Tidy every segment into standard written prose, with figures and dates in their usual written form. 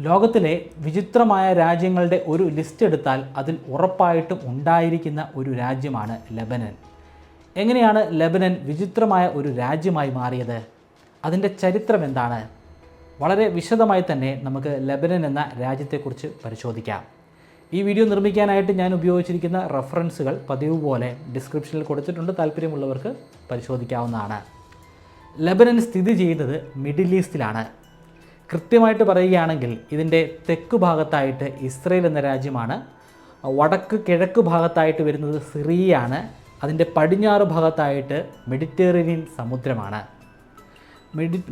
ലോകത്തിലെ വിചിത്രമായ രാജ്യങ്ങളുടെ ഒരു ലിസ്റ്റ് എടുത്താൽ അതിൽ ഉറപ്പായിട്ടും ഉണ്ടായിരിക്കുന്ന ഒരു രാജ്യമാണ് ലെബനൻ. എങ്ങനെയാണ് ലെബനൻ വിചിത്രമായ ഒരു രാജ്യമായി മാറിയത്? അതിൻ്റെ ചരിത്രം എന്താണ്? വളരെ വിശദമായി തന്നെ നമുക്ക് ലെബനൻ എന്ന രാജ്യത്തെക്കുറിച്ച് പരിശോധിക്കാം. ഈ വീഡിയോ നിർമ്മിക്കാനായിട്ട് ഞാൻ ഉപയോഗിച്ചിരിക്കുന്ന റെഫറൻസുകൾ പതിവ് പോലെ ഡിസ്ക്രിപ്ഷനിൽ കൊടുത്തിട്ടുണ്ട്. താല്പര്യമുള്ളവർക്ക് പരിശോധിക്കാവുന്നതാണ്. ലെബനൻ സ്ഥിതി ചെയ്യുന്നത് മിഡിൽ ഈസ്റ്റിലാണ്. കൃത്യമായിട്ട് പറയുകയാണെങ്കിൽ ഇതിൻ്റെ തെക്ക് ഭാഗത്തായിട്ട് ഇസ്രയേൽ എന്ന രാജ്യമാണ്, വടക്ക് കിഴക്ക് ഭാഗത്തായിട്ട് വരുന്നത് സിറിയയാണ്, അതിൻ്റെ പടിഞ്ഞാറ് ഭാഗത്തായിട്ട് മെഡിറ്ററേനിയൻ സമുദ്രമാണ്.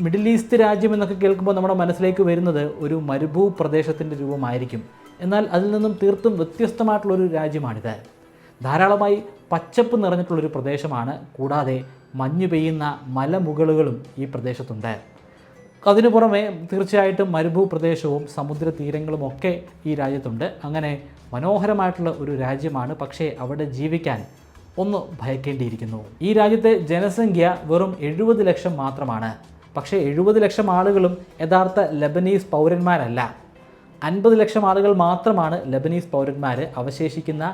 മിഡിൽ ഈസ്റ്റ് രാജ്യം എന്നൊക്കെ കേൾക്കുമ്പോൾ നമ്മുടെ മനസ്സിലേക്ക് വരുന്നത് ഒരു മരുഭൂ പ്രദേശത്തിൻ്റെ രൂപമായിരിക്കും. എന്നാൽ അതിൽ നിന്നും തീർത്തും വ്യത്യസ്തമായിട്ടുള്ളൊരു രാജ്യമാണിത്. ധാരാളമായി പച്ചപ്പ് നിറഞ്ഞിട്ടുള്ളൊരു പ്രദേശമാണ്. കൂടാതെ മഞ്ഞ് പെയ്യുന്ന മലമുകളുകളും ഈ പ്രദേശത്തുണ്ട്. അതിനു പുറമെ തീർച്ചയായിട്ടും മരുഭൂ പ്രദേശവും സമുദ്ര തീരങ്ങളും ഒക്കെ ഈ രാജ്യത്തുണ്ട്. അങ്ങനെ മനോഹരമായിട്ടുള്ള ഒരു രാജ്യമാണ്. പക്ഷേ അവിടെ ജീവിക്കാൻ ഒന്ന് ഭയക്കേണ്ടിയിരിക്കുന്നു. ഈ രാജ്യത്തെ ജനസംഖ്യ വെറും 70 ലക്ഷം മാത്രമാണ്. പക്ഷേ 70 ലക്ഷം ആളുകളും യഥാർത്ഥ ലെബനീസ് പൗരന്മാരല്ല. 50 ലക്ഷം ആളുകൾ മാത്രമാണ് ലെബനീസ് പൗരന്മാർ. അവശേഷിക്കുന്ന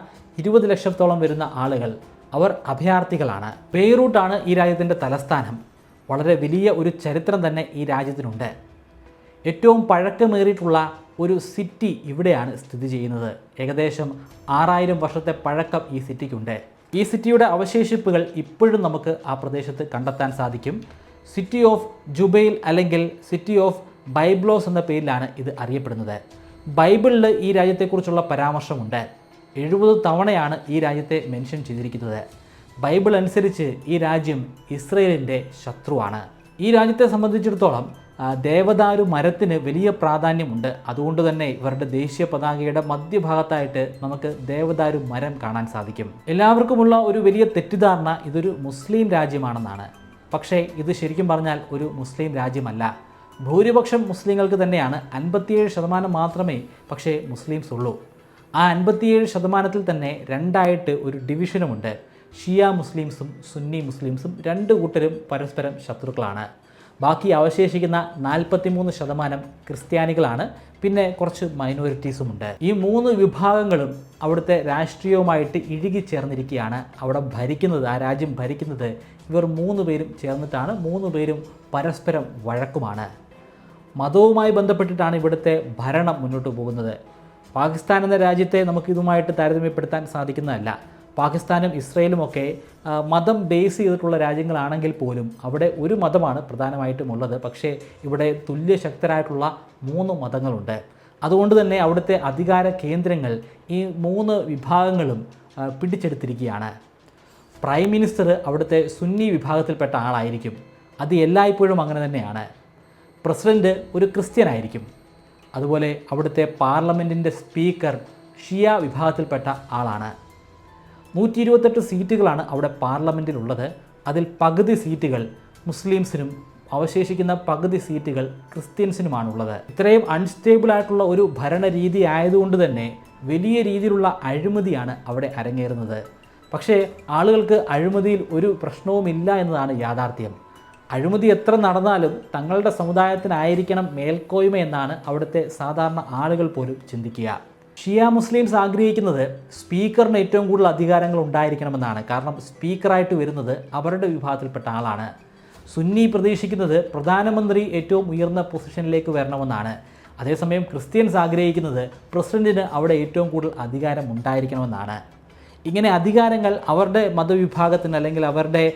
20 ലക്ഷത്തോളം വരുന്ന ആളുകൾ അവർ അഭയാർത്ഥികളാണ്. ബെയ്റൂട്ടാണ് ഈ രാജ്യത്തിൻ്റെ തലസ്ഥാനം. വളരെ വലിയ ഒരു ചരിത്രം തന്നെ ഈ രാജ്യത്തിനുണ്ട്. ഏറ്റവും പഴക്കമേറിയിട്ടുള്ള ഒരു സിറ്റി ഇവിടെയാണ് സ്ഥിതി ചെയ്യുന്നത്. ഏകദേശം 6000 വർഷത്തെ പഴക്കം ഈ സിറ്റിക്കുണ്ട്. ഈ സിറ്റിയുടെ അവശേഷിപ്പുകൾ ഇപ്പോഴും നമുക്ക് ആ പ്രദേശത്ത് കണ്ടെത്താൻ സാധിക്കും. സിറ്റി ഓഫ് ജുബൈൽ അല്ലെങ്കിൽ സിറ്റി ഓഫ് ബൈബ്ലോസ് എന്ന പേരിലാണ് ഇത് അറിയപ്പെടുന്നത്. ബൈബിളിൽ ഈ രാജ്യത്തെക്കുറിച്ചുള്ള പരാമർശമുണ്ട്. 70 തവണയാണ് ഈ രാജ്യത്തെ മെൻഷൻ ചെയ്തിരിക്കുന്നത്. ബൈബിൾ അനുസരിച്ച് ഈ രാജ്യം ഇസ്രയേലിൻ്റെ ശത്രുവാണ്. ഈ രാജ്യത്തെ സംബന്ധിച്ചിടത്തോളം ദേവദാരു മരത്തിന് വലിയ പ്രാധാന്യമുണ്ട്. അതുകൊണ്ട് തന്നെ ഇവരുടെ ദേശീയ പതാകയുടെ മധ്യഭാഗത്തായിട്ട് നമുക്ക് ദേവദാരു മരം കാണാൻ സാധിക്കും. എല്ലാവർക്കുമുള്ള ഒരു വലിയ തെറ്റിദ്ധാരണ ഇതൊരു മുസ്ലിം രാജ്യമാണെന്നാണ്. പക്ഷേ ഇത് ശരിക്കും പറഞ്ഞാൽ ഒരു മുസ്ലിം രാജ്യമല്ല. ഭൂരിപക്ഷം മുസ്ലിങ്ങൾക്ക് തന്നെയാണ്. 57% മാത്രമേ പക്ഷേ മുസ്ലിംസ് ഉള്ളൂ. ആ 57%-ൽ തന്നെ രണ്ടായിട്ട് ഒരു ഡിവിഷനുമുണ്ട്. ഷിയ മുസ്ലിംസും സുന്നി മുസ്ലിംസും, രണ്ട് കൂട്ടരും പരസ്പരം ശത്രുക്കളാണ്. ബാക്കി അവശേഷിക്കുന്ന 43% ക്രിസ്ത്യാനികളാണ്. പിന്നെ കുറച്ച് മൈനോറിറ്റീസുമുണ്ട്. ഈ 3 വിഭാഗങ്ങളും അവിടുത്തെ രാഷ്ട്രീയവുമായിട്ട് ഇഴുകിച്ചേർന്നിരിക്കുകയാണ്. അവിടെ ഭരിക്കുന്നത്, ആ രാജ്യം ഭരിക്കുന്നത് ഇവർ 3 പേരും ചേർന്നിട്ടാണ്. 3 പേരും പരസ്പരം വഴക്കുമാണ്. മതവുമായി ബന്ധപ്പെട്ടിട്ടാണ് ഇവിടുത്തെ ഭരണം മുന്നോട്ട് പോകുന്നത്. പാകിസ്ഥാൻ എന്ന രാജ്യത്തെ നമുക്കിതുമായിട്ട് താരതമ്യപ്പെടുത്താൻ സാധിക്കുന്നതല്ല. പാകിസ്ഥാനും ഇസ്രയേലുമൊക്കെ മതം ബേസ് ചെയ്തിട്ടുള്ള രാജ്യങ്ങളാണെങ്കിൽ പോലും അവിടെ ഒരു മതമാണ് പ്രധാനമായിട്ടും ഉള്ളത്. പക്ഷേ ഇവിടെ തുല്യശക്തരായിട്ടുള്ള 3 മതങ്ങളുണ്ട്. അതുകൊണ്ട് തന്നെ അവിടുത്തെ അധികാര കേന്ദ്രങ്ങൾ ഈ 3 വിഭാഗങ്ങളും പിടിച്ചെടുത്തിരിക്കുകയാണ്. പ്രൈം മിനിസ്റ്റർ അവിടുത്തെ സുന്നി വിഭാഗത്തിൽപ്പെട്ട ആളായിരിക്കും. അത് എല്ലായ്പ്പോഴും അങ്ങനെ തന്നെയാണ്. പ്രസിഡൻറ്റ് ഒരു ക്രിസ്ത്യനായിരിക്കും. അതുപോലെ അവിടുത്തെ പാർലമെൻറ്റിൻ്റെ സ്പീക്കർ ഷിയ വിഭാഗത്തിൽപ്പെട്ട ആളാണ്. 128 സീറ്റുകളാണ് അവിടെ പാർലമെൻറ്റിലുള്ളത്. അതിൽ പകുതി സീറ്റുകൾ മുസ്ലിംസിനും അവശേഷിക്കുന്ന പകുതി സീറ്റുകൾ ക്രിസ്ത്യൻസിനുമാണുള്ളത്. ഇത്രയും അൺസ്റ്റേബിൾ ആയിട്ടുള്ള ഒരു ഭരണരീതി ആയതുകൊണ്ട് തന്നെ വലിയ രീതിയിലുള്ള അഴിമതിയാണ് അവിടെ അരങ്ങേറുന്നത്. പക്ഷേ ആളുകൾക്ക് അഴിമതിയിൽ ഒരു പ്രശ്നവുമില്ല എന്നതാണ് യാഥാർത്ഥ്യം. അഴിമതി എത്ര നടന്നാലും തങ്ങളുടെ സമുദായത്തിനായിരിക്കണം മേൽക്കോയ്മ എന്നാണ് അവിടുത്തെ സാധാരണ ആളുകൾ പോലും ചിന്തിക്കുക. ഷിയ മുസ്ലിംസ് ആഗ്രഹിക്കുന്നത് സ്പീക്കറിന് ഏറ്റവും കൂടുതൽ അധികാരങ്ങൾ ഉണ്ടായിരിക്കണമെന്നാണ്. കാരണം സ്പീക്കറായിട്ട് വരുന്നത് അവരുടെ വിഭാഗത്തിൽപ്പെട്ട ആളാണ്. സുന്നി പ്രതീക്ഷിക്കുന്നത് പ്രധാനമന്ത്രി ഏറ്റവും ഉയർന്ന പൊസിഷനിലേക്ക് വരണമെന്നാണ്. അതേസമയം ക്രിസ്ത്യൻസ് ആഗ്രഹിക്കുന്നത് പ്രസിഡന്റിന് അവിടെ ഏറ്റവും കൂടുതൽ അധികാരം ഉണ്ടായിരിക്കണമെന്നാണ്. ഇങ്ങനെ അധികാരങ്ങൾ അവരുടെ മതവിഭാഗത്തിന് അല്ലെങ്കിൽ അവരുടെ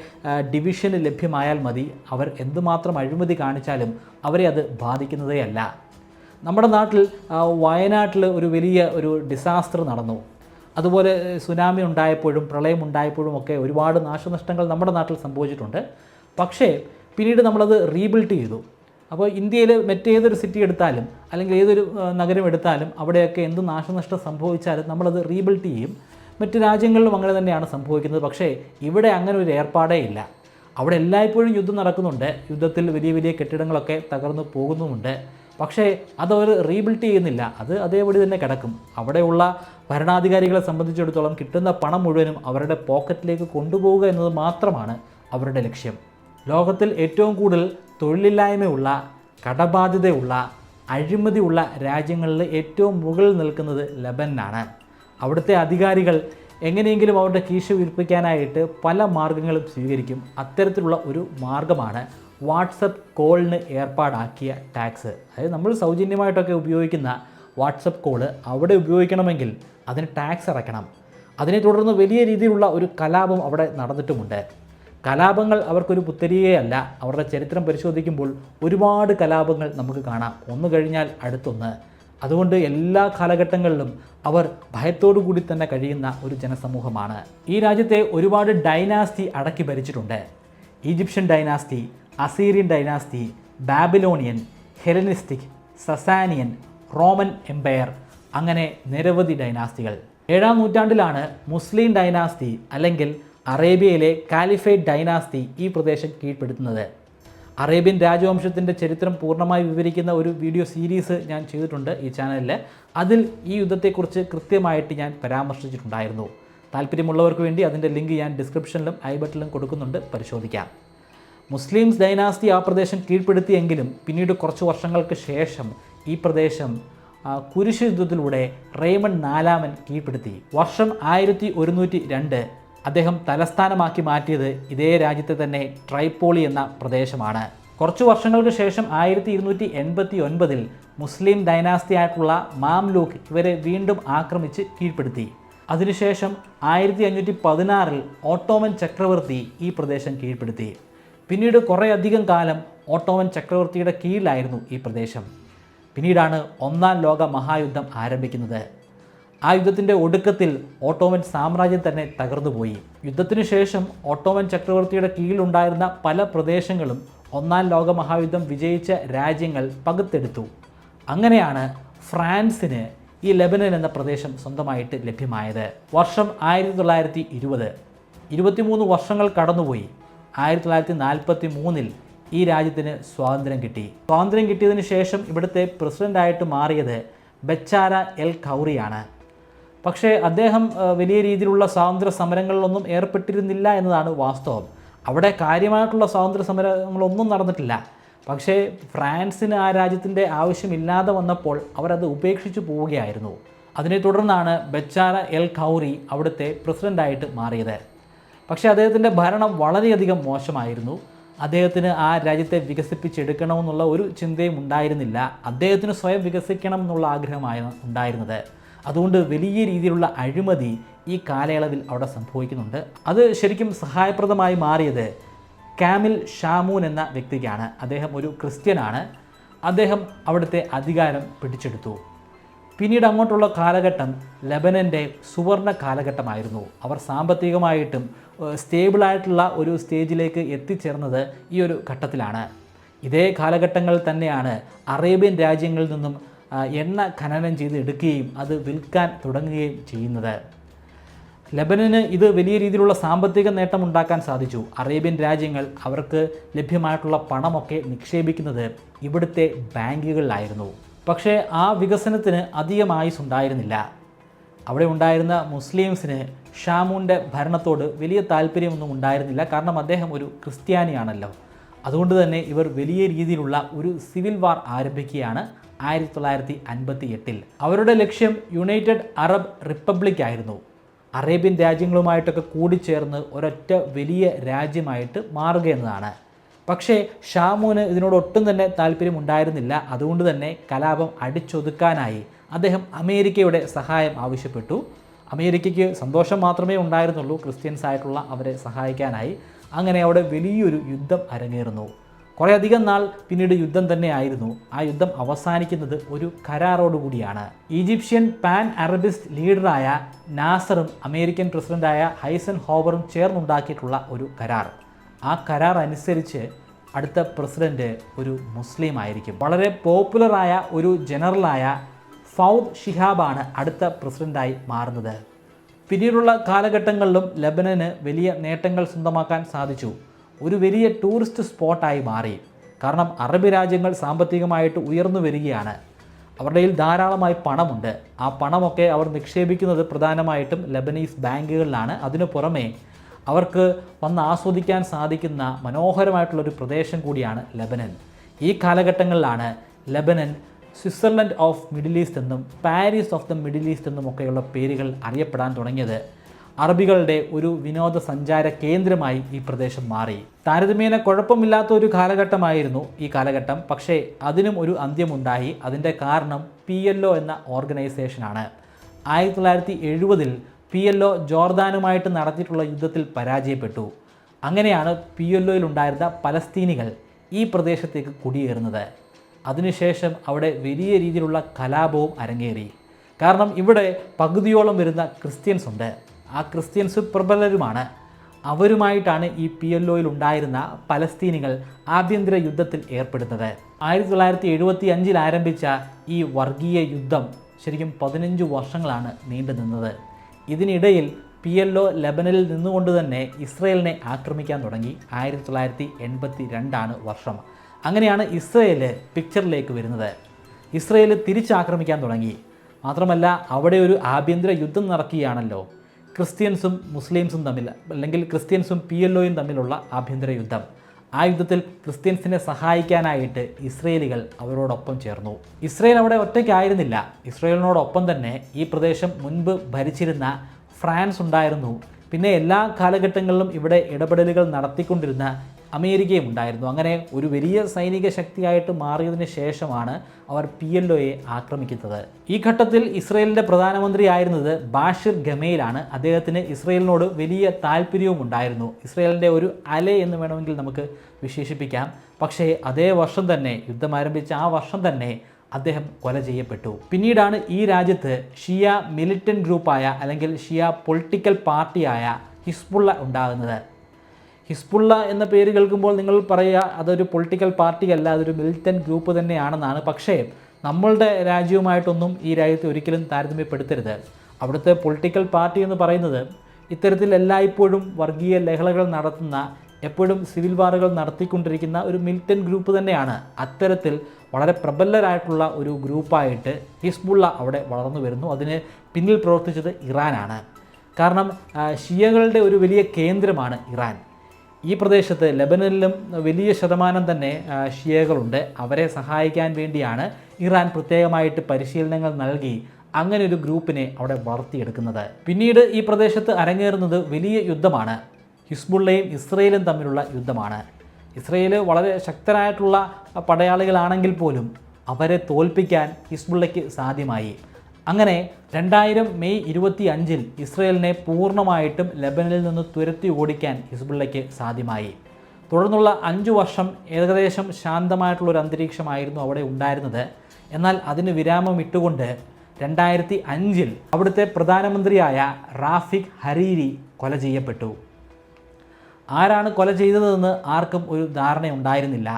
ഡിവിഷന് ലഭ്യമായാൽ മതി. അവർ എന്തുമാത്രം അഴിമതി കാണിച്ചാലും അവരെ അത് ബാധിക്കുന്നതേയല്ല. നമ്മുടെ നാട്ടിൽ വയനാട്ടിൽ ഒരു വലിയ ഒരു ഡിസാസ്റ്റർ നടന്നു. അതുപോലെ സുനാമി ഉണ്ടായപ്പോഴും പ്രളയം ഉണ്ടായപ്പോഴും ഒക്കെ ഒരുപാട് നാശനഷ്ടങ്ങൾ നമ്മുടെ നാട്ടിൽ സംഭവിച്ചിട്ടുണ്ട്. പക്ഷേ പിന്നീട് നമ്മളത് റീബിൽഡ് ചെയ്തു. അപ്പോൾ ഇന്ത്യയിൽ മറ്റേതൊരു സിറ്റി എടുത്താലും അല്ലെങ്കിൽ ഏതൊരു നഗരം എടുത്താലും അവിടെയൊക്കെ എന്ത് നാശനഷ്ടം സംഭവിച്ചാലും നമ്മളത് റീബിൽഡ് ചെയ്യും. മറ്റ് രാജ്യങ്ങളിലും അങ്ങനെ തന്നെയാണ് സംഭവിക്കുന്നത്. പക്ഷേ ഇവിടെ അങ്ങനെ ഒരു ഏർപ്പാടേ ഇല്ല. അവിടെ എല്ലായ്പ്പോഴും യുദ്ധം നടക്കുന്നുണ്ട്. യുദ്ധത്തിൽ വലിയ വലിയ കെട്ടിടങ്ങളൊക്കെ തകർന്നു പോകുന്നുമുണ്ട്. പക്ഷേ അതവർ റീബിൽഡ് ചെയ്യുന്നില്ല. അത് അതേപടി തന്നെ കിടക്കും. അവിടെയുള്ള ഭരണാധികാരികളെ സംബന്ധിച്ചിടത്തോളം കിട്ടുന്ന പണം മുഴുവനും അവരുടെ പോക്കറ്റിലേക്ക് കൊണ്ടുപോവുക എന്നത് മാത്രമാണ് അവരുടെ ലക്ഷ്യം. ലോകത്തിൽ ഏറ്റവും കൂടുതൽ തൊഴിലില്ലായ്മയുള്ള, കടബാധ്യതയുള്ള, അഴിമതിയുള്ള രാജ്യങ്ങളിൽ ഏറ്റവും മുകളിൽ നിൽക്കുന്നത് ലെബനനാണ്. അവിടുത്തെ അധികാരികൾ എങ്ങനെയെങ്കിലും അവരുടെ കീശ ഉയർപ്പിക്കാനായിട്ട് പല മാർഗങ്ങളും സ്വീകരിക്കും. അത്തരത്തിലുള്ള ഒരു മാർഗമാണ് വാട്സപ്പ് കോളിന് ഏർപ്പാടാക്കിയ ടാക്സ്. അതായത് നമ്മൾ സൗജന്യമായിട്ടൊക്കെ ഉപയോഗിക്കുന്ന വാട്സപ്പ് കോള് അവിടെ ഉപയോഗിക്കണമെങ്കിൽ അതിന് ടാക്സ് അടയ്ക്കണം. അതിനെ തുടർന്ന് വലിയ രീതിയിലുള്ള ഒരു കലാപം അവിടെ നടന്നിട്ടുമുണ്ട്. കലാപങ്ങൾ അവർക്കൊരു പുത്തരിയേ. അവരുടെ ചരിത്രം പരിശോധിക്കുമ്പോൾ ഒരുപാട് കലാപങ്ങൾ നമുക്ക് കാണാം, ഒന്ന് കഴിഞ്ഞാൽ അടുത്തൊന്ന്. അതുകൊണ്ട് എല്ലാ കാലഘട്ടങ്ങളിലും അവർ ഭയത്തോടു കൂടി തന്നെ കഴിയുന്ന ഒരു ജനസമൂഹമാണ്. ഈ രാജ്യത്തെ ഒരുപാട് ഡൈനാസ്റ്റി അടക്കി ഭരിച്ചിട്ടുണ്ട്. Egyptian dynasty, Assyrian dynasty, Babylonian, Hellenistic, Sasanian, Roman empire, അങ്ങനെ നിരവധി ഡൈനാസ്റ്റികൾ. 7-ാം നൂറ്റാണ്ടിലാണ് മുസ്ലിം ഡൈനാസ്റ്റി അല്ലെങ്കിൽ അറേബ്യയിലെ കാലിഫേറ്റ് ഡൈനാസ്റ്റി ഈ പ്രദേശം കീഴ്പ്പെടുത്തുന്നത്. അറേബ്യൻ രാജവംശത്തിൻ്റെ ചരിത്രം പൂർണ്ണമായി വിവരിക്കുന്ന ഒരു വീഡിയോ സീരീസ് ഞാൻ ചെയ്തിട്ടുണ്ട് ഈ ചാനലിൽ. അതിൽ ഈ യുദ്ധത്തെക്കുറിച്ച് കൃത്യമായിട്ട് ഞാൻ പരാമർശിച്ചിട്ടുണ്ടായിരുന്നു. താല്പര്യമുള്ളവർക്ക് വേണ്ടി അതിൻ്റെ ലിങ്ക് ഞാൻ ഡിസ്ക്രിപ്ഷനിലും ഐ ബട്ടണിലും കൊടുക്കുന്നുണ്ട്, പരിശോധിക്കാം. മുസ്ലിംസ് ഡൈനാസ്റ്റി ആ പ്രദേശം കീഴ്പ്പെടുത്തിയെങ്കിലും പിന്നീട് കുറച്ച് വർഷങ്ങൾക്ക് ശേഷം ഈ പ്രദേശം കുരിശ് യുദ്ധത്തിലൂടെ റേമൺ 4-ാമൻ കീഴ്പ്പെടുത്തി. വർഷം 1102 അദ്ദേഹം തലസ്ഥാനമാക്കി മാറ്റിയത് ഇതേ രാജ്യത്തെ തന്നെ ട്രൈപ്പോളി എന്ന പ്രദേശമാണ്. കുറച്ചു വർഷങ്ങൾക്ക് ശേഷം 1289 മുസ്ലിം ഡൈനാസ്റ്റി ആയിട്ടുള്ള മാംലൂക്ക് ഇവരെ വീണ്ടും ആക്രമിച്ച് കീഴ്പ്പെടുത്തി. അതിനുശേഷം 1516 ഓട്ടോമൻ ചക്രവർത്തി ഈ പ്രദേശം കീഴ്പ്പെടുത്തി. പിന്നീട് കുറേയധികം കാലം ഓട്ടോമൻ ചക്രവർത്തിയുടെ കീഴിലായിരുന്നു ഈ പ്രദേശം. പിന്നീടാണ് 1-ാം ലോക മഹായുദ്ധം ആരംഭിക്കുന്നത്. ആ യുദ്ധത്തിൻ്റെ ഒടുക്കത്തിൽ ഓട്ടോമൻ സാമ്രാജ്യം തന്നെ തകർന്നുപോയി. യുദ്ധത്തിനു ശേഷം ഓട്ടോമൻ ചക്രവർത്തിയുടെ കീഴിലുണ്ടായിരുന്ന പല പ്രദേശങ്ങളും 1-ാം ലോക മഹായുദ്ധം വിജയിച്ച രാജ്യങ്ങൾ പകുത്തെടുത്തു. അങ്ങനെയാണ് ഫ്രാൻസിന് ഈ ലെബനൻ എന്ന പ്രദേശം സ്വന്തമായിട്ട് ലഭ്യമായത്. വർഷം 1920. 23 വർഷങ്ങൾ കടന്നുപോയി. 1943 ഈ രാജ്യത്തിന് സ്വാതന്ത്ര്യം കിട്ടി. സ്വാതന്ത്ര്യം കിട്ടിയതിന് ശേഷം ഇവിടുത്തെ പ്രസിഡൻ്റായിട്ട് മാറിയത് ബച്ചാര എൽ ഖൗറിയാണ്. പക്ഷേ അദ്ദേഹം വലിയ രീതിയിലുള്ള സ്വാതന്ത്ര്യ സമരങ്ങളിലൊന്നും ഏർപ്പെട്ടിരുന്നില്ല എന്നതാണ് വാസ്തവം. അവിടെ കാര്യമായിട്ടുള്ള സ്വാതന്ത്ര്യ സമരങ്ങളൊന്നും നടന്നിട്ടില്ല. പക്ഷേ ഫ്രാൻസിന് ആ രാജ്യത്തിൻ്റെ ആവശ്യമില്ലാതെ വന്നപ്പോൾ അവരത് ഉപേക്ഷിച്ചു പോവുകയായിരുന്നു. അതിനെ തുടർന്നാണ് ബച്ചാര എൽ ഖൗറി അവിടുത്തെ പ്രസിഡൻ്റായിട്ട് മാറിയത്. പക്ഷേ അദ്ദേഹത്തിൻ്റെ ഭരണം വളരെയധികം മോശമായിരുന്നു. അദ്ദേഹത്തിന് ആ രാജ്യത്തെ വികസിപ്പിച്ചെടുക്കണമെന്നുള്ള ഒരു ചിന്തയും ഉണ്ടായിരുന്നില്ല. അദ്ദേഹത്തിന് സ്വയം വികസിക്കണം എന്നുള്ള ആഗ്രഹമാണ് ഉണ്ടായിരുന്നത്. അതുകൊണ്ട് വലിയ രീതിയിലുള്ള അഴിമതി ഈ കാലയളവിൽ അവിടെ സംഭവിക്കുന്നുണ്ട്. അത് ശരിക്കും സഹായപ്രദമായി മാറിയത് കാമിൽ ഷാമൂൻ എന്ന വ്യക്തിക്കാണ്. അദ്ദേഹം ഒരു ക്രിസ്ത്യനാണ്. അദ്ദേഹം അവിടുത്തെ അധികാരം പിടിച്ചെടുത്തു. പിന്നീട് അങ്ങോട്ടുള്ള കാലഘട്ടം ലെബനൻ്റെ സുവർണ കാലഘട്ടമായിരുന്നു. അവർ സാമ്പത്തികമായിട്ടും സ്റ്റേബിളായിട്ടുള്ള ഒരു സ്റ്റേജിലേക്ക് എത്തിച്ചേർന്നത് ഈ ഒരു ഘട്ടത്തിലാണ്. ഇതേ കാലഘട്ടങ്ങളിൽ തന്നെയാണ് അറേബ്യൻ രാജ്യങ്ങളിൽ നിന്നും എണ്ണ ഖനനം ചെയ്ത് എടുക്കുകയും അത് വിൽക്കാൻ തുടങ്ങുകയും ചെയ്യുന്നത്. ലെബനന് ഇത് വലിയ രീതിയിലുള്ള സാമ്പത്തിക നേട്ടം ഉണ്ടാക്കാൻ സാധിച്ചു. അറേബ്യൻ രാജ്യങ്ങൾ അവർക്ക് ലഭ്യമായിട്ടുള്ള പണമൊക്കെ നിക്ഷേപിക്കുന്നത് ഇവിടുത്തെ ബാങ്കുകളിലായിരുന്നു. പക്ഷേ ആ വികസനത്തിന് അധികം ആയുസ് ഉണ്ടായിരുന്നില്ല. അവിടെ ഉണ്ടായിരുന്ന മുസ്ലിംസിന് ഷാമൂൻ്റെ ഭരണത്തോട് വലിയ താല്പര്യമൊന്നും ഉണ്ടായിരുന്നില്ല. കാരണം അദ്ദേഹം ഒരു ക്രിസ്ത്യാനിയാണല്ലോ. അതുകൊണ്ട് തന്നെ ഇവർ വലിയ രീതിയിലുള്ള ഒരു സിവിൽ വാർ ആരംഭിക്കുകയാണ് 1958. അവരുടെ ലക്ഷ്യം യുണൈറ്റഡ് അറബ് റിപ്പബ്ലിക് ആയിരുന്നു. അറേബ്യൻ രാജ്യങ്ങളുമായിട്ടൊക്കെ കൂടിച്ചേർന്ന് ഒരൊറ്റ വലിയ രാജ്യമായിട്ട് മാറുക എന്നതാണ്. പക്ഷേ ഷാമൂന് ഇതിനോട് ഒട്ടും തന്നെ താല്പര്യം ഉണ്ടായിരുന്നില്ല. അതുകൊണ്ട് തന്നെ കലാപം അടിച്ചൊതുക്കാനായി അദ്ദേഹം അമേരിക്കയുടെ സഹായം ആവശ്യപ്പെട്ടു. അമേരിക്കയ്ക്ക് സന്തോഷം മാത്രമേ ഉണ്ടായിരുന്നുള്ളൂ ക്രിസ്ത്യൻസ് ആയിട്ടുള്ള അവരെ സഹായിക്കാനായി. അങ്ങനെ അവിടെ വലിയൊരു യുദ്ധം അരങ്ങേറുന്നു. കുറേയധികം നാൾ പിന്നീട് യുദ്ധം തന്നെയായിരുന്നു. ആ യുദ്ധം അവസാനിക്കുന്നത് ഒരു കരാറോടുകൂടിയാണ്. ഈജിപ്ഷ്യൻ പാൻ അറബിസ്റ്റ് ലീഡറായ നാസറും അമേരിക്കൻ പ്രസിഡൻ്റായ ഹൈസൻ ഹോവറും ചേർന്നുണ്ടാക്കിയിട്ടുള്ള ഒരു കരാർ. ആ കരാർ അനുസരിച്ച് അടുത്ത പ്രസിഡന്റ് ഒരു മുസ്ലിം ആയിരിക്കും. വളരെ പോപ്പുലറായ ഒരു ജനറലായ ഫൗദ് ഷിഹാബാണ് അടുത്ത പ്രസിഡൻ്റായി മാറുന്നത്. പിന്നീടുള്ള കാലഘട്ടങ്ങളിലും ലെബനന് വലിയ നേട്ടങ്ങൾ സ്വന്തമാക്കാൻ സാധിച്ചു. ഒരു വലിയ ടൂറിസ്റ്റ് സ്പോട്ടായി മാറി. കാരണം അറബ് രാജ്യങ്ങൾ സാമ്പത്തികമായിട്ട് ഉയർന്നു വരികയാണ്. അവരുടെ കയ്യിൽ ധാരാളമായി പണമുണ്ട്. ആ പണമൊക്കെ അവർ നിക്ഷേപിക്കുന്നത് പ്രധാനമായിട്ടും ലെബനീസ് ബാങ്കുകളിലാണ്. അതിനു പുറമെ അവർക്ക് വന്ന് ആസ്വദിക്കാൻ സാധിക്കുന്ന മനോഹരമായിട്ടുള്ളൊരു പ്രദേശം കൂടിയാണ് ലെബനൻ. ഈ കാലഘട്ടങ്ങളിലാണ് Lebanon Switzerland of Middle East എന്നും Paris of the Middle East എന്നുമൊക്കെയുള്ള പേരുകൾ അറിയപ്പെടാൻ തുടങ്ങിയത് അറബികളുടെ ഒരു വിനോദസഞ്ചാര കേന്ദ്രമായി ഈ പ്രദേശം മാറി. താരതമ്യേന കുഴപ്പമില്ലാത്ത ഒരു കാലഘട്ടമായിരുന്നു ഈ കാലഘട്ടം. പക്ഷേ അതിനും ഒരു അന്ത്യമുണ്ടായി. അതിൻ്റെ കാരണം PLO എന്ന ഓർഗനൈസേഷനാണ്. 1970 PLO ജോർദാനുമായിട്ട് നടത്തിയിട്ടുള്ള യുദ്ധത്തിൽ പരാജയപ്പെട്ടു. അങ്ങനെയാണ് PLOയിലുണ്ടായിരുന്ന പലസ്തീനികൾ ഈ പ്രദേശത്തേക്ക് കുടിയേറുന്നത്. അതിനുശേഷം അവിടെ വലിയ രീതിയിലുള്ള കലാപവും അരങ്ങേറി. കാരണം ഇവിടെ പകുതിയോളം വരുന്ന ക്രിസ്ത്യൻസ് ഉണ്ട്. ആ ക്രിസ്ത്യൻസ് പ്രബലരുമാണ്. അവരുമായിട്ടാണ് ഈ PLOയിൽ ഉണ്ടായിരുന്ന പലസ്തീനികൾ ആഭ്യന്തര യുദ്ധത്തിൽ ഏർപ്പെടുന്നത്. 1975 ആരംഭിച്ച ഈ വർഗീയ യുദ്ധം ശരിക്കും 15 വർഷങ്ങളാണ് നീണ്ടു നിന്നത്. ഇതിനിടയിൽ PLO ലെബനനിൽ നിന്നുകൊണ്ട് തന്നെ ഇസ്രയേലിനെ ആക്രമിക്കാൻ തുടങ്ങി. 1982 വർഷം. അങ്ങനെയാണ് ഇസ്രയേൽ പിക്ചറിലേക്ക് വരുന്നത്. ഇസ്രയേൽ തിരിച്ചാക്രമിക്കാൻ തുടങ്ങി. മാത്രമല്ല അവിടെ ഒരു ആഭ്യന്തര യുദ്ധം നടക്കുകയാണല്ലോ. ക്രിസ്ത്യൻസും മുസ്ലിംസും തമ്മിൽ, അല്ലെങ്കിൽ ക്രിസ്ത്യൻസും PLOയും തമ്മിലുള്ള ആഭ്യന്തര യുദ്ധം. ആ യുദ്ധത്തിൽ ക്രിസ്ത്യൻസിനെ സഹായിക്കാനായിട്ട് ഇസ്രയേലികൾ അവരോടൊപ്പം ചേർന്നു. ഇസ്രയേൽ അവിടെ ഒറ്റയ്ക്കായിരുന്നില്ല. ഇസ്രയേലിനോടൊപ്പം തന്നെ ഈ പ്രദേശം മുൻപ് ഭരിച്ചിരുന്ന ഫ്രാൻസ് ഉണ്ടായിരുന്നു. പിന്നെ എല്ലാ കാലഘട്ടങ്ങളിലും ഇവിടെ ഇടപെടലുകൾ നടത്തിക്കൊണ്ടിരുന്ന അമേരിക്കയും ഉണ്ടായിരുന്നു. അങ്ങനെ ഒരു വലിയ സൈനിക ശക്തിയായിട്ട് മാറിയതിന് ശേഷമാണ് അവർ PLOയെ ആക്രമിക്കുന്നത്. ഈ ഘട്ടത്തിൽ ഇസ്രയേലിൻ്റെ പ്രധാനമന്ത്രി ആയിരുന്നത് ബാഷിർ ഗമയിലാണ്. അദ്ദേഹത്തിന് ഇസ്രയേലിനോട് വലിയ താല്പര്യവും ഉണ്ടായിരുന്നു. ഇസ്രയേലിൻ്റെ ഒരു അലെ എന്ന് വേണമെങ്കിൽ നമുക്ക് വിശേഷിപ്പിക്കാം. പക്ഷേ അതേ വർഷം തന്നെ, യുദ്ധം ആരംഭിച്ച ആ വർഷം തന്നെ അദ്ദേഹം കൊല ചെയ്യപ്പെട്ടു. പിന്നീടാണ് ഈ രാജ്യത്ത് ഷിയ മിലിറ്റന്റ് ഗ്രൂപ്പായ, അല്ലെങ്കിൽ ഷിയ പൊളിറ്റിക്കൽ പാർട്ടിയായ ഹിസ്ബുള്ള ഉണ്ടാകുന്നത്. ഹിസ്ബുള്ള എന്ന പേര് കേൾക്കുമ്പോൾ നിങ്ങൾ പറയുക അതൊരു പൊളിറ്റിക്കൽ പാർട്ടിയല്ല, അതൊരു മിലിറ്റന്റ് ഗ്രൂപ്പ് തന്നെയാണെന്നാണ്. പക്ഷേ നമ്മളുടെ രാജ്യവുമായിട്ടൊന്നും ഈ രാജ്യത്തെ ഒരിക്കലും താരതമ്യപ്പെടുത്തരുത്. അവിടുത്തെ പൊളിറ്റിക്കൽ പാർട്ടി എന്ന് പറയുന്നത് ഇത്തരത്തിൽ എല്ലായ്പ്പോഴും വർഗീയ ലഹളകൾ നടത്തുന്ന, എപ്പോഴും സിവിൽ വാറുകൾ നടത്തിക്കൊണ്ടിരിക്കുന്ന ഒരു മിലിറ്റന്റ് ഗ്രൂപ്പ് തന്നെയാണ്. അത്തരത്തിൽ വളരെ പ്രബലരായിട്ടുള്ള ഒരു ഗ്രൂപ്പായിട്ട് ഹിസ്ബുള്ള അവിടെ വളർന്നു വരുന്നു. അതിന് പിന്നിൽ പ്രവർത്തിച്ചത് ഇറാനാണ്. കാരണം ഷിയകളുടെ ഒരു വലിയ കേന്ദ്രമാണ് ഇറാൻ. ഈ പ്രദേശത്ത് ലെബനനിലും വലിയ ശതമാനം തന്നെ ഷിയകളുണ്ട്. അവരെ സഹായിക്കാൻ വേണ്ടിയാണ് ഇറാൻ പ്രത്യേകമായിട്ട് പരിശീലനങ്ങൾ നൽകി അങ്ങനെ ഒരു ഗ്രൂപ്പിനെ അവിടെ വളർത്തിയെടുക്കുന്നത്. പിന്നീട് ഈ പ്രദേശത്ത് അരങ്ങേറുന്നത് വലിയ യുദ്ധമാണ്. ഹിസ്ബുള്ളയും ഇസ്രയേലും തമ്മിലുള്ള യുദ്ധമാണ്. ഇസ്രയേൽ വളരെ ശക്തരായിട്ടുള്ള പടയാളികളാണെങ്കിൽ പോലും അവരെ തോൽപ്പിക്കാൻ ഹിസ്ബുള്ളയ്ക്ക് സാധ്യമായി. അങ്ങനെ 2000 മെയ് 25 ഇസ്രയേലിനെ പൂർണ്ണമായിട്ടും ലെബനനിൽ നിന്ന് തുരത്തി ഓടിക്കാൻ ഹിസ്ബുള്ളയ്ക്ക് സാധ്യമായി. തുടർന്നുള്ള 5 വർഷം ഏകദേശം ശാന്തമായിട്ടുള്ളൊരു അന്തരീക്ഷമായിരുന്നു അവിടെ ഉണ്ടായിരുന്നത്. എന്നാൽ അതിന് വിരാമം ഇട്ടുകൊണ്ട് 2005 അവിടുത്തെ പ്രധാനമന്ത്രിയായ റാഫിഖ് ഹരീരി കൊല ചെയ്യപ്പെട്ടു. ആരാണ് കൊല ചെയ്തതെന്ന് ആർക്കും ഒരു ധാരണയുണ്ടായിരുന്നില്ല.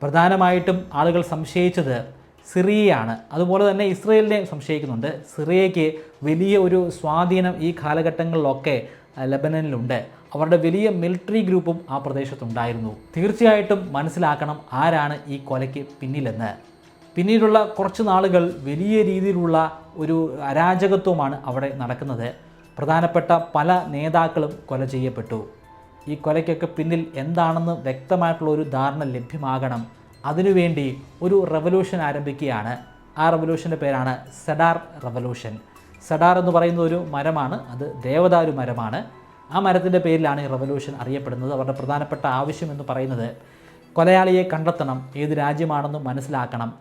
പ്രധാനമായിട്ടും ആളുകൾ സംശയിച്ചത് സിറിയയാണ്. അതുപോലെ തന്നെ ഇസ്രയേലിനെ സംശയിക്കുന്നുണ്ട്. സിറിയയ്ക്ക് വലിയ ഒരു സ്വാധീനം ഈ കാലഘട്ടങ്ങളിലൊക്കെ ലെബനനിലുണ്ട്. അവരുടെ വലിയ മിലിറ്ററി ഗ്രൂപ്പും ആ പ്രദേശത്തുണ്ടായിരുന്നു. തീർച്ചയായിട്ടും മനസ്സിലാക്കണം ആരാണ് ഈ കൊലയ്ക്ക് പിന്നിലെന്ന്. പിന്നീടുള്ള കുറച്ച് നാളുകൾ വലിയ രീതിയിലുള്ള ഒരു അരാജകത്വമാണ് അവിടെ നടക്കുന്നത്. പ്രധാനപ്പെട്ട പല നേതാക്കളും കൊല ചെയ്യപ്പെട്ടു. ഈ കൊലയ്ക്കൊക്കെ പിന്നിൽ എന്താണെന്ന് വ്യക്തമായിട്ടുള്ള ഒരു ധാരണ ലഭ്യമാകണം. അതിനുവേണ്ടി ഒരു റവല്യൂഷൻ ആരംഭിക്കുകയാണ്. ആ റവല്യൂഷൻ്റെ പേരാണ് സെഡാർ റവല്യൂഷൻ. സെഡാർ എന്ന് പറയുന്ന ഒരു മരമാണ്, അത് ദേവദാരു മരമാണ്. ആ മരത്തിൻ്റെ പേരിലാണ് ഈ റവല്യൂഷൻ അറിയപ്പെടുന്നത്. അവരുടെ പ്രധാനപ്പെട്ട ആവശ്യം എന്ന് പറയുന്നത് കൊലയാളിയെ കണ്ടെത്തണം, ഏത് രാജ്യമാണെന്ന് മനസ്സിലാക്കണം,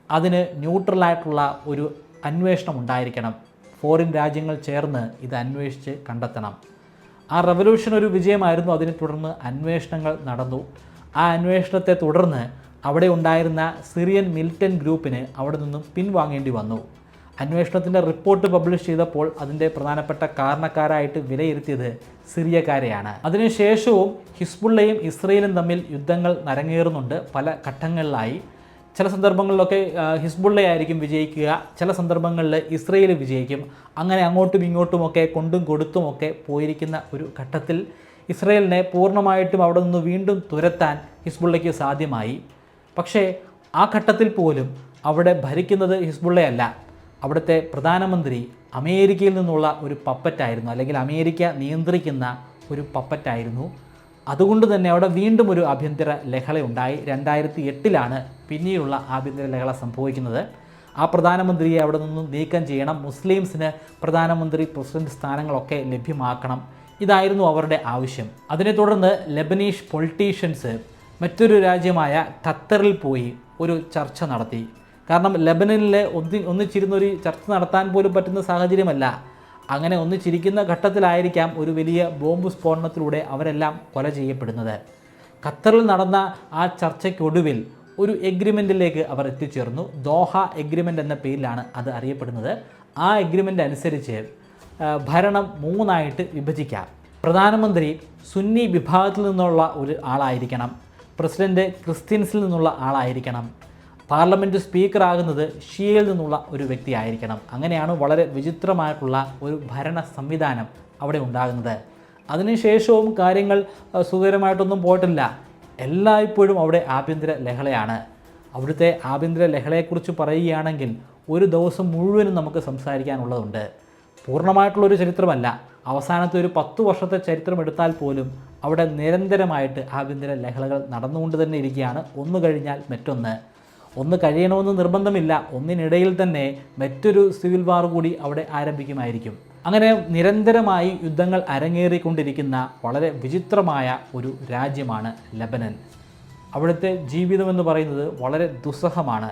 അതിന് ന്യൂട്രലായിട്ടുള്ള ഒരു അന്വേഷണം ഉണ്ടായിരിക്കണം, ഫോറിൻ രാജ്യങ്ങൾ ചേർന്ന് ഇത് അന്വേഷിച്ച് കണ്ടെത്തണം. ആ റവല്യൂഷൻ ഒരു വിജയമായിരുന്നു. അതിനെ തുടർന്ന് അന്വേഷണങ്ങൾ നടന്നു. ആ അന്വേഷണത്തെ തുടർന്ന് അവിടെ ഉണ്ടായിരുന്ന സിറിയൻ മിലിറ്റന്റ് ഗ്രൂപ്പിന് അവിടെ നിന്നും പിൻവാങ്ങേണ്ടി വന്നു. അന്വേഷണത്തിൻ്റെ റിപ്പോർട്ട് പബ്ലിഷ് ചെയ്തപ്പോൾ അതിൻ്റെ പ്രധാനപ്പെട്ട കാരണക്കാരായിട്ട് വിലയിരുത്തിയത് സിറിയക്കാരെയാണ്. അതിനുശേഷവും ഹിസ്ബുള്ളയും ഇസ്രയേലും തമ്മിൽ യുദ്ധങ്ങൾ അരങ്ങേറുന്നുണ്ട് പല ഘട്ടങ്ങളിലായി. ചില സന്ദർഭങ്ങളിലൊക്കെ ഹിസ്ബുള്ളയായിരിക്കും വിജയിക്കുക, ചില സന്ദർഭങ്ങളിൽ ഇസ്രയേൽ വിജയിക്കും. അങ്ങനെ അങ്ങോട്ടും ഇങ്ങോട്ടുമൊക്കെ കൊണ്ടും കൊടുത്തുമൊക്കെ പോയിരിക്കുന്ന ഒരു ഘട്ടത്തിൽ ഇസ്രയേലിനെ പൂർണ്ണമായിട്ടും അവിടെ നിന്ന് വീണ്ടും തുരത്താൻ ഹിസ്ബുള്ളയ്ക്ക് സാധ്യമായി. പക്ഷേ ആ ഘട്ടത്തിൽ പോലും അവിടെ ഭരിക്കുന്നത് ഹിസ്ബുള്ളയല്ല. അവിടുത്തെ പ്രധാനമന്ത്രി അമേരിക്കയിൽ നിന്നുള്ള ഒരു പപ്പറ്റായിരുന്നു, അല്ലെങ്കിൽ അമേരിക്ക നിയന്ത്രിക്കുന്ന ഒരു പപ്പറ്റായിരുന്നു. അതുകൊണ്ട് തന്നെ അവിടെ വീണ്ടും ഒരു ആഭ്യന്തര ലഹള ഉണ്ടായി. 2008 പിന്നീടുള്ള ആഭ്യന്തര ലഹള സംഭവിക്കുന്നത്. ആ പ്രധാനമന്ത്രിയെ അവിടെ നിന്നും നീക്കം ചെയ്യണം, മുസ്ലിംസിന് പ്രധാനമന്ത്രി പ്രസിഡന്റ് സ്ഥാനങ്ങളൊക്കെ ലഭ്യമാക്കണം. ഇതായിരുന്നു അവരുടെ ആവശ്യം. അതിനെ തുടർന്ന് ലെബനീഷ് പൊളിറ്റീഷ്യൻസ് മറ്റൊരു രാജ്യമായ ഖത്തറിൽ പോയി ഒരു ചർച്ച നടത്തി. കാരണം ലെബനനിലെ ഒന്നിച്ചിരുന്നൊരു ചർച്ച നടത്താൻ പോലും പറ്റുന്ന സാഹചര്യമല്ല. അങ്ങനെ ഒന്നിച്ചിരിക്കുന്ന ഘട്ടത്തിലായിരിക്കാം ഒരു വലിയ ബോംബ് സ്ഫോടനത്തിലൂടെ അവരെല്ലാം കൊല ചെയ്യപ്പെടുന്നത്. ഖത്തറിൽ നടന്ന ആ ചർച്ചയ്ക്കൊടുവിൽ ഒരു എഗ്രിമെൻറ്റിലേക്ക് അവർ എത്തിച്ചേർന്നു. ദോഹ എഗ്രിമെൻ്റ് എന്ന പേരിലാണ് അത് അറിയപ്പെടുന്നത്. ആ എഗ്രിമെൻ്റ് അനുസരിച്ച് ഭരണം 3ആയിട്ട് വിഭജിക്കാം. പ്രധാനമന്ത്രി സുന്നി വിഭാഗത്തിൽ നിന്നുള്ള ഒരു ആളായിരിക്കണം, പ്രസിഡന്റ് ക്രിസ്ത്യൻസിൽ നിന്നുള്ള ആളായിരിക്കണം, പാർലമെൻറ്റ് സ്പീക്കറാകുന്നത് ഷിയയിൽ നിന്നുള്ള ഒരു വ്യക്തിയായിരിക്കണം. അങ്ങനെയാണ് വളരെ വിചിത്രമായിട്ടുള്ള ഒരു ഭരണ സംവിധാനം അവിടെ ഉണ്ടാകുന്നത്. അതിനുശേഷവും കാര്യങ്ങൾ സുഖകരമായിട്ടൊന്നും പോയിട്ടില്ല. എല്ലായ്പ്പോഴും അവിടെ ആഭ്യന്തര ലഹളയാണ്. അവിടുത്തെ ആഭ്യന്തര ലഹളയെക്കുറിച്ച് പറയുകയാണെങ്കിൽ ഒരു ദിവസം മുഴുവനും നമുക്ക് സംസാരിക്കാനുള്ളതുണ്ട്. പൂർണ്ണമായിട്ടുള്ളൊരു ചരിത്രമല്ല, അവസാനത്തെ ഒരു 10 വർഷത്തെ ചരിത്രം എടുത്താൽ പോലും അവിടെ നിരന്തരമായിട്ട് ആഭ്യന്തര ലഹളകൾ നടന്നുകൊണ്ട് തന്നെ ഇരിക്കുകയാണ്. ഒന്ന് കഴിഞ്ഞാൽ മറ്റൊന്ന്. ഒന്ന് കഴിയണമെന്ന് നിർബന്ധമില്ല, ഒന്നിനിടയിൽ തന്നെ മറ്റൊരു സിവിൽ വാർ കൂടി അവിടെ ആരംഭിക്കുമായിരിക്കും. അങ്ങനെ നിരന്തരമായി യുദ്ധങ്ങൾ അരങ്ങേറിക്കൊണ്ടിരിക്കുന്ന വളരെ വിചിത്രമായ ഒരു രാജ്യമാണ് ലെബനൻ. അവിടുത്തെ ജീവിതമെന്ന് പറയുന്നത് വളരെ ദുസ്സഹമാണ്.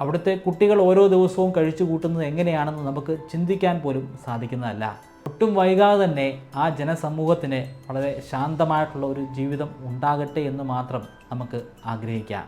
അവിടുത്തെ കുട്ടികൾ ഓരോ ദിവസവും കഴിച്ചു കൂട്ടുന്നത് എങ്ങനെയാണെന്ന് നമുക്ക് ചിന്തിക്കാൻ പോലും സാധിക്കുന്നതല്ല. ഒട്ടും വൈകാതെ തന്നെ ആ ജനസമൂഹത്തിന് വളരെ ശാന്തമായിട്ടുള്ള ഒരു ജീവിതം ഉണ്ടാകട്ടെ എന്ന് മാത്രം നമുക്ക് ആഗ്രഹിക്കാം.